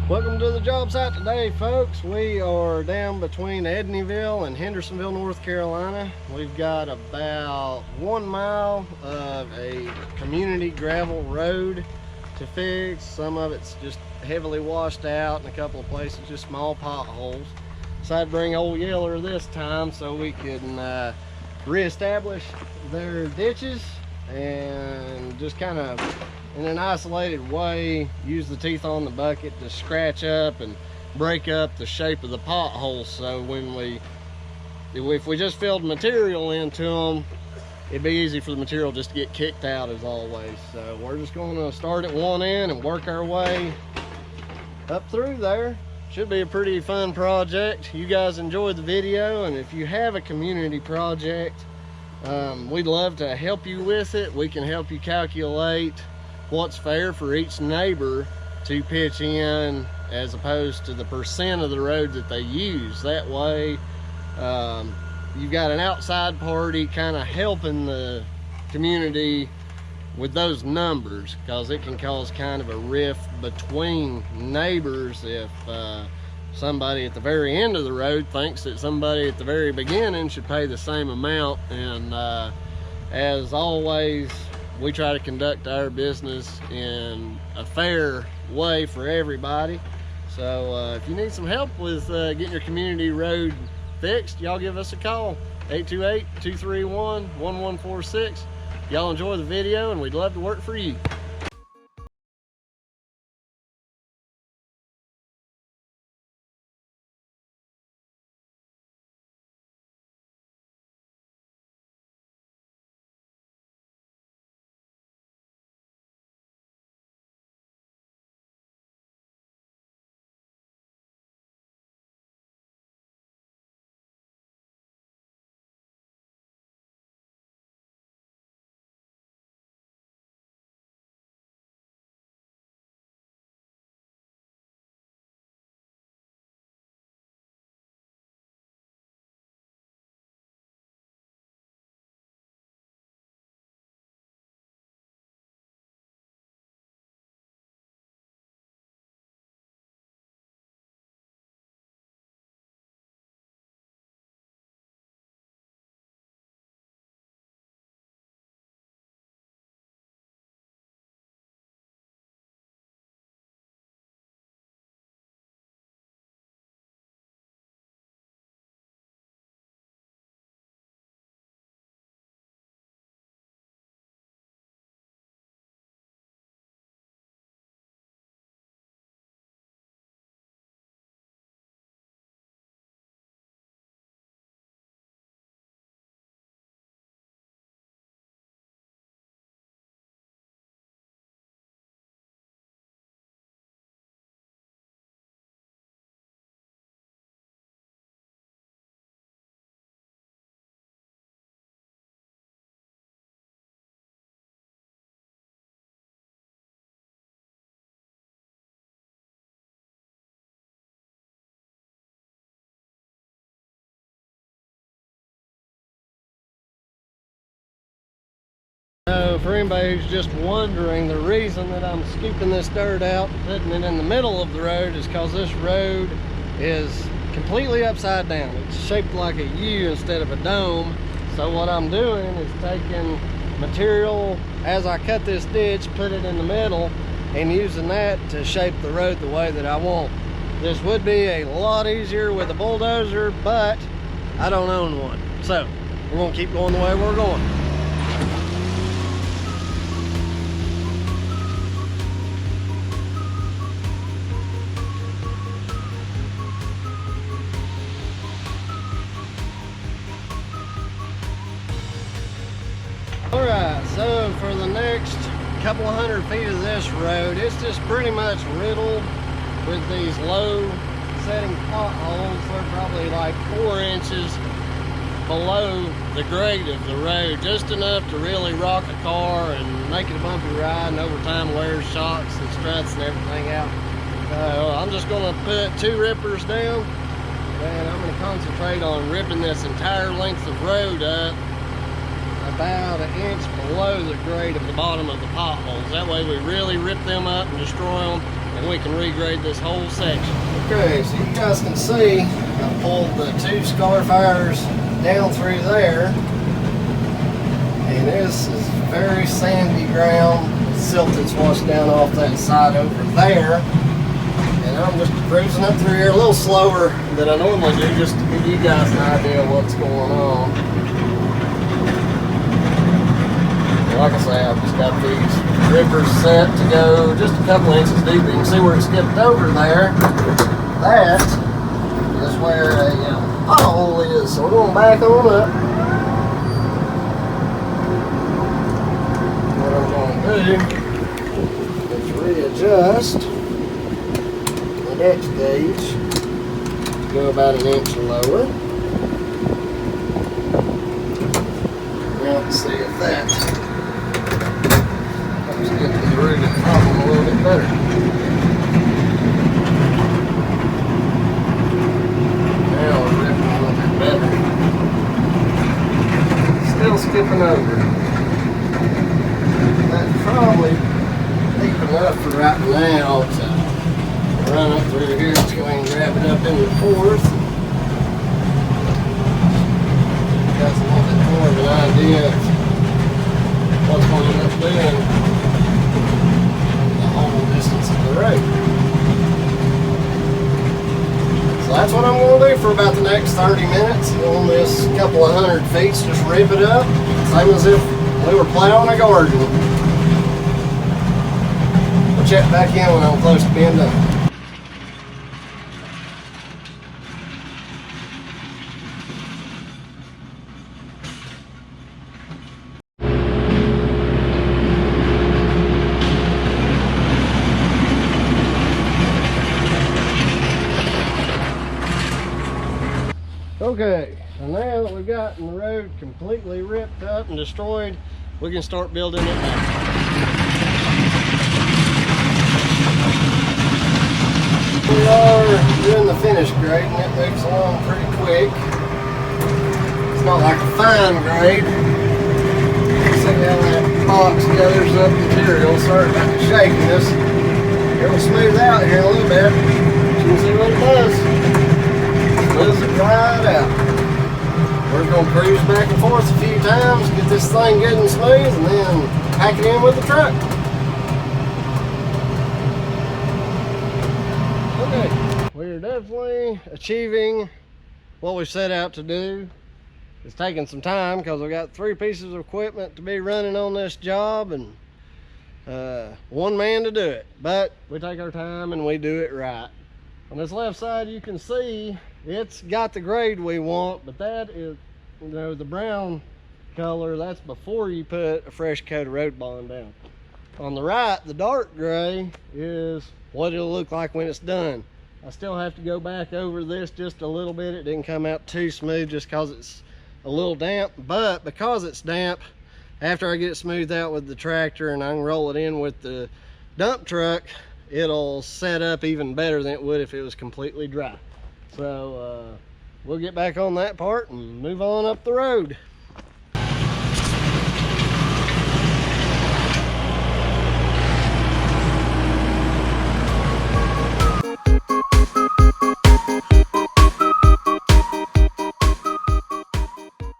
Welcome to the job site today, folks. We are down between Edneyville and Hendersonville, North Carolina. We've got about 1 mile of a community gravel road to fix. Some of it's just heavily washed out, and a couple of places just small potholes. Decided to bring old Yeller this time so we can reestablish their ditches and just kind of in an isolated way use the teeth on the bucket to scratch up and break up the shape of the potholes, so if we just filled material into them, it'd be easy for the material just to get kicked out as always. So we're just going to start at one end and work our way up through there. Should be a pretty fun project. You guys enjoyed the video, and if you have a community project, we'd love to help you with it. We can help you calculate what's fair for each neighbor to pitch in as opposed to the percent of the road that they use. That way you've got an outside party kind of helping the community with those numbers, because it can cause kind of a rift between neighbors if somebody at the very end of the road thinks that somebody at the very beginning should pay the same amount. And as always, we try to conduct our business in a fair way for everybody. So if you need some help with getting your community road fixed, y'all give us a call, 828-231-1146. Y'all enjoy the video, and we'd love to work for you. So for anybody who's just wondering, the reason that I'm scooping this dirt out and putting it in the middle of the road is because this road is completely upside down. It's shaped like a U instead of a dome. So what I'm doing is taking material as I cut this ditch, put it in the middle, and using that to shape the road the way that I want. This would be a lot easier with a bulldozer, but I don't own one. So we're gonna keep going the way we're going. Alright, so for the next couple of 100 feet of this road, it's just pretty much riddled with these low setting potholes. They're probably like 4 inches below the grade of the road, just enough to really rock a car and make it a bumpy ride, and over time wear shocks and struts and everything out. I'm just going to put 2 rippers down, and I'm going to concentrate on ripping this entire length of road up about 1 inch below the grade of the bottom of the potholes. That way we really rip them up and destroy them, and we can regrade this whole section. Okay, so you guys can see I pulled the 2 scarifiers down through there, and this is very sandy ground. Silted's washed down off that side over there, and I'm just cruising up through here a little slower than I normally do, just to give you guys an idea of what's going on. And like I say, I've just got these rippers set to go just a couple inches deep. You can see where it skipped over there. That is where a pothole is, so we're going back on up. What I'm going to do is readjust the depth gauge to go about an inch lower. Now let's see if that helps get to the root of the problem a little bit better. Now we're ripping a little bit better. Still skipping over. That's probably deep enough for right now to run up through here. Let's go ahead and grab it up in the 4th. Got a little bit more of an idea of what's going to end up doing the whole distance of the road. So that's what I'm going to do for about the next 30 minutes on this couple of 100 feet. Just rip it up, same as if we were plowing a garden. We'll check back in when I'm close to being done. Okay, so now that we've gotten the road completely ripped up and destroyed, we can start building it back. We are doing the finish grading. It moves along pretty quick. It's not like a fine grade. See how that box gathers up material. Sorry about the shakiness. It'll smooth out here in a little bit. You can see what it does. Smooths it right out. We're going to cruise back and forth a few times, get this thing good and smooth, and then pack it in with the truck. Okay, we're definitely achieving what we set out to do. It's taking some time because we've got 3 pieces of equipment to be running on this job and 1 man to do it. But we take our time and we do it right. On this left side you can see it's got the grade we want, but that is, you know, the brown color, that's before you put a fresh coat of road bond down. On the right, the dark gray is what it'll look like when it's done. I still have to go back over this just a little bit. It didn't come out too smooth just because it's a little damp, but because it's damp, after I get it smoothed out with the tractor and I can roll it in with the dump truck, it'll set up even better than it would if it was completely dry. So we'll get back on that part and move on up the road.